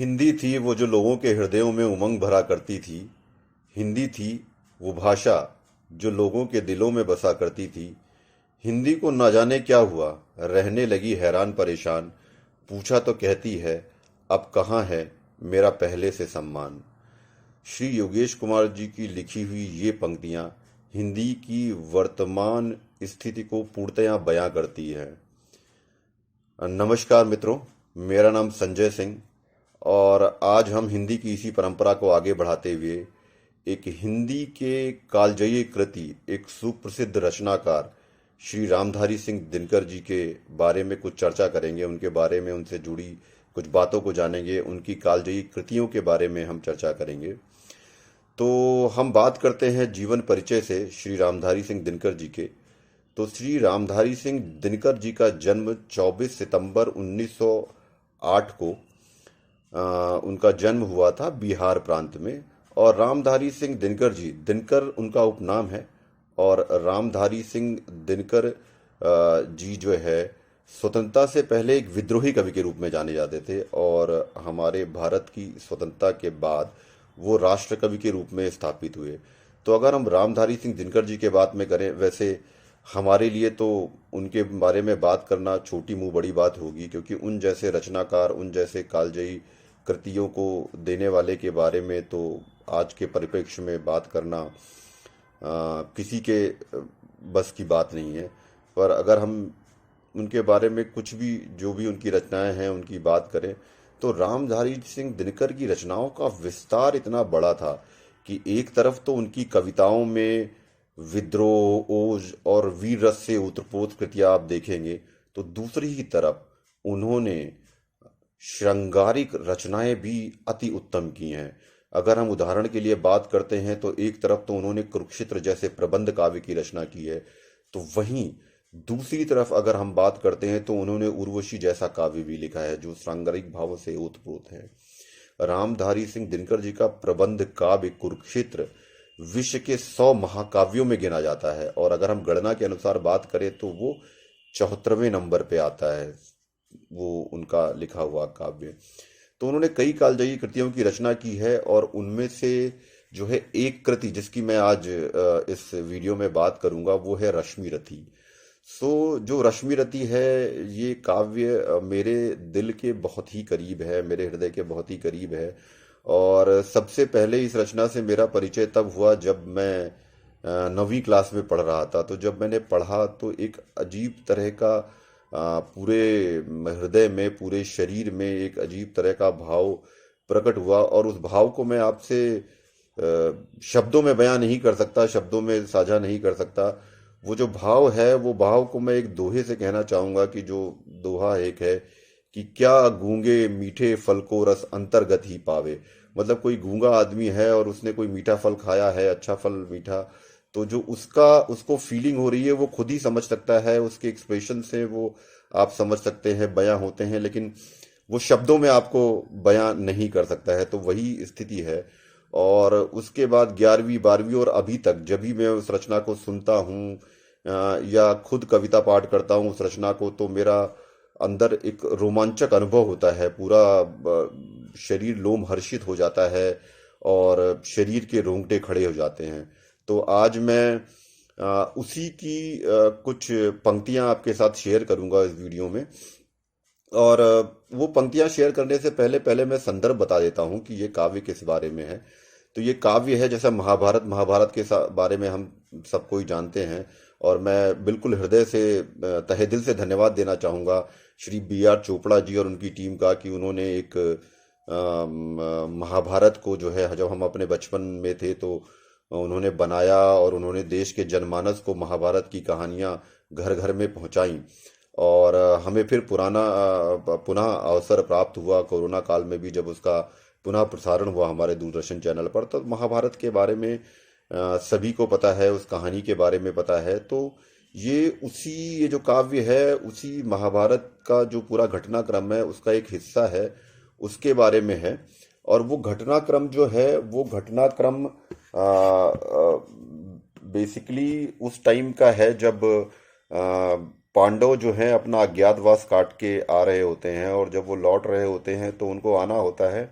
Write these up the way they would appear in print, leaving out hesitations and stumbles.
हिंदी थी वो जो लोगों के हृदयों में उमंग भरा करती थी। हिंदी थी वो भाषा जो लोगों के दिलों में बसा करती थी। हिंदी को न जाने क्या हुआ, रहने लगी हैरान परेशान। पूछा तो कहती है, अब कहाँ है मेरा पहले से सम्मान। श्री योगेश कुमार जी की लिखी हुई ये पंक्तियाँ हिंदी की वर्तमान स्थिति को पूर्णतया बयां करती है। नमस्कार मित्रों, मेरा नाम संजय सिंह और आज हम हिंदी की इसी परंपरा को आगे बढ़ाते हुए एक हिंदी के कालजयी कृति, एक सुप्रसिद्ध रचनाकार श्री रामधारी सिंह दिनकर जी के बारे में कुछ चर्चा करेंगे। उनके बारे में, उनसे जुड़ी कुछ बातों को जानेंगे, उनकी कालजयी कृतियों के बारे में हम चर्चा करेंगे। तो हम बात करते हैं जीवन परिचय से श्री रामधारी सिंह दिनकर जी के। तो श्री रामधारी सिंह दिनकर जी का जन्म 24 सितंबर 1908 को उनका जन्म हुआ था बिहार प्रांत में। और रामधारी सिंह दिनकर जी, दिनकर उनका उपनाम है। और रामधारी सिंह दिनकर जी जो है, स्वतंत्रता से पहले एक विद्रोही कवि के रूप में जाने जाते थे और हमारे भारत की स्वतंत्रता के बाद वो राष्ट्र कवि के रूप में स्थापित हुए। तो अगर हम रामधारी सिंह दिनकर जी के बात में करें, वैसे हमारे लिए तो उनके बारे में बात करना छोटी मुंह बड़ी बात होगी, क्योंकि उन जैसे रचनाकार, उन जैसे कालजयी कृतियों को देने वाले के बारे में तो आज के परिप्रेक्ष्य में बात करना किसी के बस की बात नहीं है। पर अगर हम उनके बारे में कुछ भी, जो भी उनकी रचनाएं हैं, उनकी बात करें, तो रामधारी सिंह दिनकर की रचनाओं का विस्तार इतना बड़ा था कि एक तरफ तो उनकी कविताओं में विद्रोह, ओज और वीर रस से ओतप्रोत कृतियां आप देखेंगे, तो दूसरी ही तरफ उन्होंने श्रृंगारिक रचनाएं भी अति उत्तम की हैं। अगर हम उदाहरण के लिए बात करते हैं तो एक तरफ तो उन्होंने कुरुक्षेत्र जैसे प्रबंध काव्य की रचना की है, तो वहीं दूसरी तरफ अगर हम बात करते हैं तो उन्होंने उर्वशी जैसा काव्य भी लिखा है जो श्रृंगारिक भावों से ओतप्रोत है। रामधारी सिंह दिनकर जी का प्रबंध काव्य कुरुक्षेत्र विश्व के 100 महाकाव्यों में गिना जाता है और अगर हम गणना के अनुसार बात करें तो वो 74वें नंबर पे आता है, वो उनका लिखा हुआ काव्य। तो उन्होंने कई कालजयी कृतियों की रचना की है और उनमें से जो है एक कृति जिसकी मैं आज इस वीडियो में बात करूंगा वो है रश्मि रथी। जो रश्मि रथी है, ये काव्य मेरे दिल के बहुत ही करीब है, मेरे हृदय के बहुत ही करीब है। और सबसे पहले इस रचना से मेरा परिचय तब हुआ जब मैं 9वीं क्लास में पढ़ रहा था। तो जब मैंने पढ़ा तो एक अजीब तरह का पूरे हृदय में, पूरे शरीर में एक अजीब तरह का भाव प्रकट हुआ और उस भाव को मैं आपसे शब्दों में बयां नहीं कर सकता, शब्दों में साझा नहीं कर सकता। वो जो भाव है, वो भाव को मैं एक दोहे से कहना चाहूंगा कि जो दोहा एक है कि क्या गूंगे मीठे फल को रस अंतर्गत ही पावे। मतलब कोई गूंगा आदमी है और उसने कोई मीठा फल खाया है, अच्छा फल मीठा, तो जो उसको फीलिंग हो रही है वो खुद ही समझ सकता है, उसके एक्सप्रेशन से वो आप समझ सकते हैं, बयां होते हैं, लेकिन वो शब्दों में आपको बयां नहीं कर सकता है। तो वही स्थिति है। और उसके बाद 11वीं 12वीं और अभी तक जब भी मैं उस रचना को सुनता हूँ या खुद कविता पाठ करता हूँ उस रचना को, तो मेरा अंदर एक रोमांचक अनुभव होता है। पूरा शरीर लोम हर्षित हो जाता है और शरीर के रोंगटे खड़े हो जाते हैं। तो आज मैं उसी की कुछ पंक्तियां आपके साथ शेयर करूंगा इस वीडियो में। और वो पंक्तियां शेयर करने से पहले पहले मैं संदर्भ बता देता हूं कि ये काव्य किस बारे में है। तो ये काव्य है, जैसा महाभारत के बारे में हम सबको ही जानते हैं। और मैं बिल्कुल हृदय से, तहे दिल से धन्यवाद देना चाहूँगा श्री B.R. चोपड़ा जी और उनकी टीम का कि उन्होंने एक महाभारत को जो है, जब हम अपने बचपन में थे तो उन्होंने बनाया और उन्होंने देश के जनमानस को महाभारत की कहानियाँ घर घर में पहुँचाई। और हमें फिर पुनः अवसर प्राप्त हुआ कोरोना काल में भी, जब उसका पुनः प्रसारण हुआ हमारे दूरदर्शन चैनल पर। तो महाभारत के बारे में सभी को पता है, उस कहानी के बारे में पता है। तो ये जो काव्य है, उसी महाभारत का जो पूरा घटनाक्रम है उसका एक हिस्सा है, उसके बारे में है। और वो घटनाक्रम जो है, वो घटनाक्रम बेसिकली उस टाइम का है जब पांडव जो हैं अपना अज्ञातवास काट के आ रहे होते हैं, और जब वो लौट रहे होते हैं तो उनको आना होता है।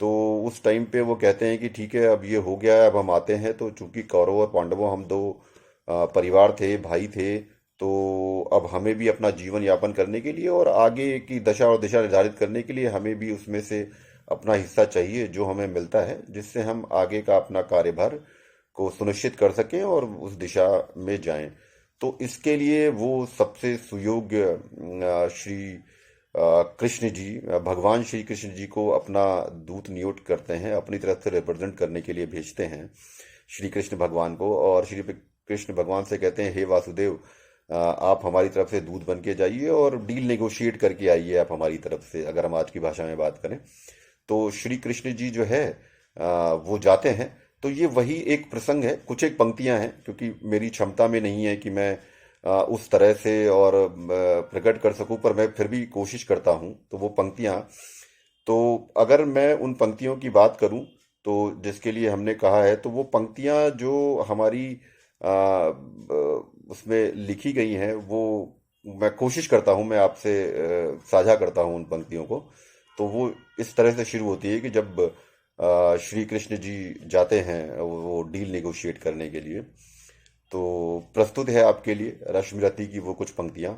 तो उस टाइम पे वो कहते हैं कि ठीक है, अब ये हो गया है, अब हम आते हैं। तो चूंकि कौरव और पांडवों, हम दो परिवार थे, भाई थे, तो अब हमें भी अपना जीवन यापन करने के लिए और आगे की दशा और दिशा निर्धारित करने के लिए हमें भी उसमें से अपना हिस्सा चाहिए जो हमें मिलता है, जिससे हम आगे का अपना कार्यभार को सुनिश्चित कर सकें और उस दिशा में जाएं। तो इसके लिए वो सबसे सुयोग्य श्री कृष्ण जी, भगवान श्री कृष्ण जी को अपना दूत नियुक्त करते हैं, अपनी तरफ से रिप्रेजेंट करने के लिए भेजते हैं श्री कृष्ण भगवान को। और श्री कृष्ण भगवान से कहते हैं, हे वासुदेव, आप हमारी तरफ से दूत बन के जाइए और डील नेगोशिएट करके आइए आप हमारी तरफ से, अगर हम आज की भाषा में बात करें। तो श्री कृष्ण जी जो है वो जाते हैं। तो ये वही एक प्रसंग है, कुछ एक पंक्तियां हैं, क्योंकि मेरी क्षमता में नहीं है कि मैं उस तरह से और प्रकट कर सकूं, पर मैं फिर भी कोशिश करता हूं। तो वो पंक्तियां, तो अगर मैं उन पंक्तियों की बात करूं तो जिसके लिए हमने कहा है, तो वो पंक्तियां जो हमारी उसमें लिखी गई हैं, वो मैं कोशिश करता हूं, मैं आपसे साझा करता हूं उन पंक्तियों को। तो वो इस तरह से शुरू होती है कि जब श्री कृष्ण जी जाते हैं वो डील नेगोशिएट करने के लिए। तो प्रस्तुत है आपके लिए रश्मिरति की वो कुछ पंक्तियां।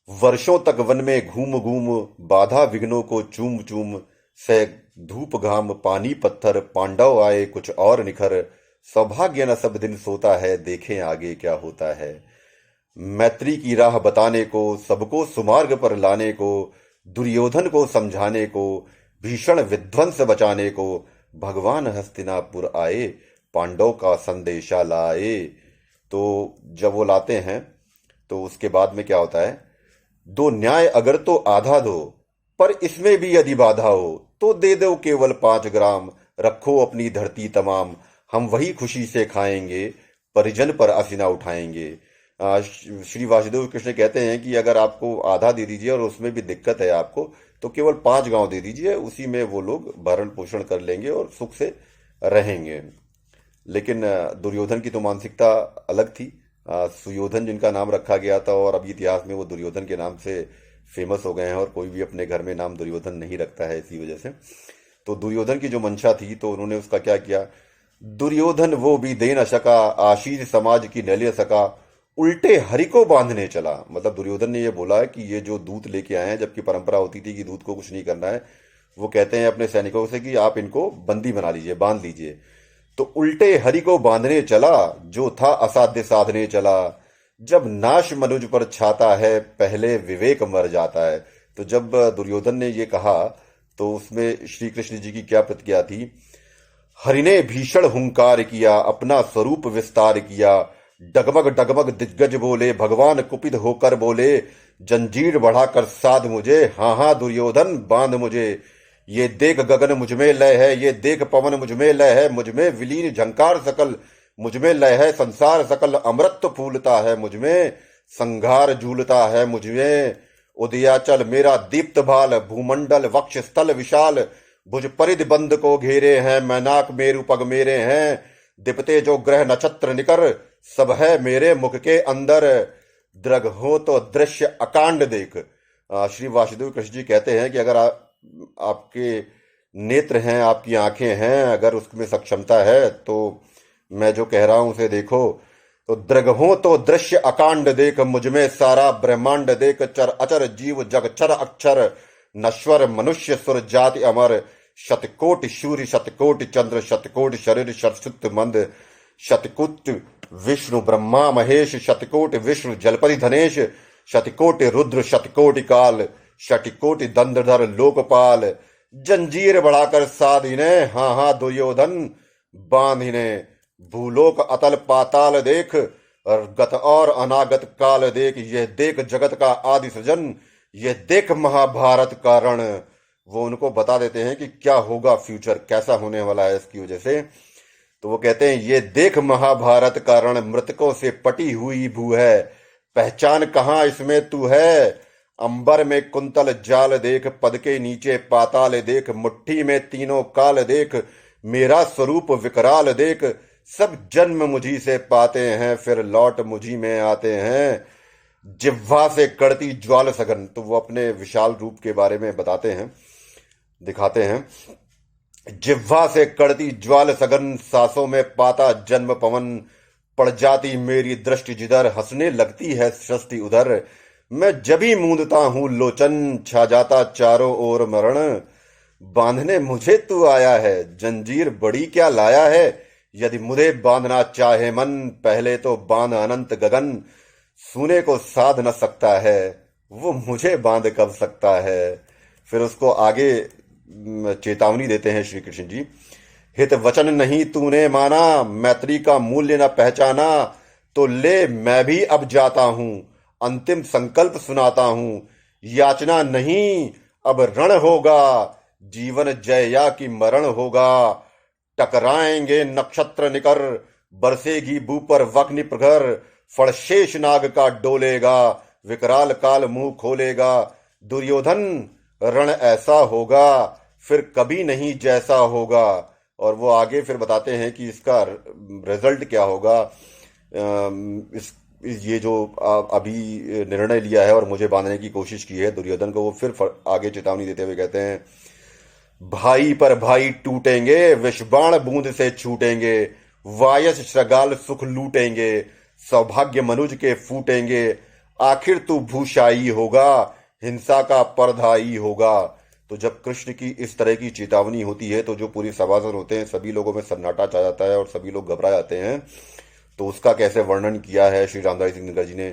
वर्षों तक वन में घूम घूम, बाधा विघ्नों को चूम चूम, सह धूप घाम पानी पत्थर, पांडव आए कुछ और निखर, सौभाग्य न सब दिन सोता है, देखें आगे क्या होता है। मैत्री की राह बताने को, सबको सुमार्ग पर लाने को, दुर्योधन को समझाने को, भीषण विध्वंस बचाने को, भगवान हस्तिनापुर आए, पांडव का संदेशा लाए। तो जब वो लाते हैं तो उसके बाद में क्या होता है, दो न्याय अगर तो आधा दो, पर इसमें भी यदि बाधा हो, तो दे दो केवल 5 ग्राम, रखो अपनी धरती तमाम, हम वही खुशी से खाएंगे, परिजन पर असीना उठाएंगे। श्री वासुदेव कृष्ण कहते हैं कि अगर आपको आधा दे दीजिए और उसमें भी दिक्कत है आपको, तो केवल 5 गांव दे दीजिए, उसी में वो लोग भरण पोषण कर लेंगे और सुख से रहेंगे। लेकिन दुर्योधन की तो मानसिकता अलग थी। सुयोधन जिनका नाम रखा गया था, और अभी इतिहास में वो दुर्योधन के नाम से फेमस हो गए हैं, और कोई भी अपने घर में नाम दुर्योधन नहीं रखता है इसी वजह से। तो दुर्योधन की जो मंशा थी, तो उन्होंने उसका क्या किया, दुर्योधन वो भी दे न सका, आशीष समाज की न ले सका, उल्टे हरि को बांधने चला। मतलब दुर्योधन ने ये बोला कि ये जो दूत लेके आए हैं, जबकि परंपरा होती थी कि दूत को कुछ नहीं करना है, वो कहते हैं अपने सैनिकों से कि आप इनको बंदी बना लीजिए, बांध लीजिए। तो उल्टे हरि को बांधने चला, जो था असाध्य साधने चला, जब नाश मनुज पर छाता है, पहले विवेक मर जाता है। तो जब दुर्योधन ने ये कहा, तो उसमें श्री कृष्ण जी की क्या प्रतिक्रिया थी, हरि ने भीषण हुंकार किया, अपना स्वरूप विस्तार किया, डगमग डगमग दिग्गज बोले, भगवान कुपित होकर बोले, जंजीर बढ़ाकर साध मुझे, हाँ हाँ दुर्योधन बांध मुझे। ये देख गगन मुझमें लय है, ये देख पवन मुझमें लय है, मुझमें विलीन झंकार सकल, मुझमें लय है संसार सकल, अमृत फूलता है मुझमें, संघार झूलता है मुझमें, उदयाचल मेरा दीप्त भाल, भूमंडल वक्ष स्थल विशाल, भुज परिध बंद को घेरे हैं, मैनाक मेरु पग मेरे हैं, दिपते जो ग्रह नक्षत्र निकर, सब है मेरे मुख के अंदर, दृग हो तो दृश्य अकांड देख। श्री वासुदेव कृष्ण जी कहते हैं कि अगर आपके नेत्र हैं, आपकी आंखें हैं, अगर उसमें सक्षमता है, तो मैं जो कह रहा हूं उसे देखो। तो दृग हो तो दृश्य अकांड देख, मुझमें सारा ब्रह्मांड देख, चर अचर जीव जग चर अक्षर, नश्वर मनुष्य सुर जाति अमर, शतकोटि सूर्य शतकोटि चंद्र, शतकोटि शरीर शतशुत मंद, शतकोटि विष्णु ब्रह्मा महेश, शतकोटि विष्णु जलपति धनेश, शतकोटि रुद्र शतकोटि काल, शतकोटि दंडधर लोकपाल, जंजीर बढ़ाकर साधिने, हाँ हाँ दुर्योधन बांधिने, भूलोक अतल पाताल देख, और गत और अनागत काल देख, यह देख जगत का आदि सृजन, यह देख महाभारत का रण। वो उनको बता देते हैं कि क्या होगा, फ्यूचर कैसा होने वाला है इसकी वजह से। तो वो कहते हैं, ये देख महाभारत का रण, मृतकों से पटी हुई भू है, पहचान कहाँ इसमें तू है, अंबर में कुंतल जाल देख, पद के नीचे पाताल देख, मुट्ठी में तीनों काल देख, मेरा स्वरूप विकराल देख, सब जन्म मुझी से पाते हैं, फिर लौट मुझी में आते हैं। जिह्वा से कड़ती ज्वाल सघन, तो वो अपने विशाल रूप के बारे में बताते हैं, दिखाते हैं। जिह्वा से कड़ती ज्वाल सघन, सांसों में पाता जन्म पवन। पड़ जाती मेरी दृष्टि जिधर, हंसने लगती है सृष्टि उधर। मैं जभी मूंदता हूँ लोचन, छा जाता चारों ओर मरण। बांधने मुझे तू आया है, जंजीर बड़ी क्या लाया है। यदि मुझे बांधना चाहे मन, पहले तो बांध अनंत गगन। सूने को साध न सकता है, वो मुझे बांध कब सकता है। फिर उसको आगे चेतावनी देते हैं श्री कृष्ण जी। हित वचन नहीं तूने माना, मैत्री का मूल्य न पहचाना। तो ले मैं भी अब जाता हूं, अंतिम संकल्प सुनाता हूं। याचना नहीं अब रण होगा, जीवन जया की मरण होगा। टकराएंगे नक्षत्र निकर, बरसेगी बू पर वग्नि प्रखर। फण शेष नाग का डोलेगा, विकराल काल मुंह खोलेगा। दुर्योधन रण ऐसा होगा, फिर कभी नहीं जैसा होगा। और वो आगे फिर बताते हैं कि इसका रिजल्ट क्या होगा। ये जो अभी निर्णय लिया है और मुझे बांधने की कोशिश की है दुर्योधन को, वो फिर आगे चेतावनी देते हुए कहते हैं, भाई पर भाई टूटेंगे, विषबाण बूंद से छूटेंगे। वायस श्रगाल सुख लूटेंगे, सौभाग्य मनुज के फूटेंगे। आखिर तू भूषाई होगा, हिंसा का परधाई होगा। तो जब कृष्ण की इस तरह की चेतावनी होती है तो जो पूरी सभासद होते हैं, सभी लोगों में सन्नाटा छा जाता है और सभी लोग घबरा जाते हैं। तो उसका कैसे वर्णन किया है श्री रामदास सिंह दिनकर जी ने।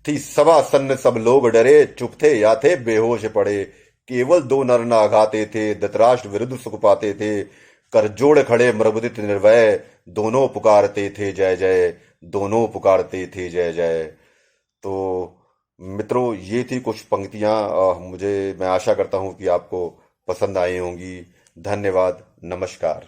थी सभा सन्न सब लोग डरे, चुप थे या थे बेहोश पड़े। केवल दो नर नाघाते थे, धृतराष्ट्र विरुद्ध सुख पाते थे। कर जोड़ खड़े मृगुदित निर्भय, दोनों पुकारते थे जय जय, दोनों पुकारते थे जय जय। तो मित्रों, ये थी कुछ पंक्तियां। मैं आशा करता हूं कि आपको पसंद आई होंगी। धन्यवाद, नमस्कार।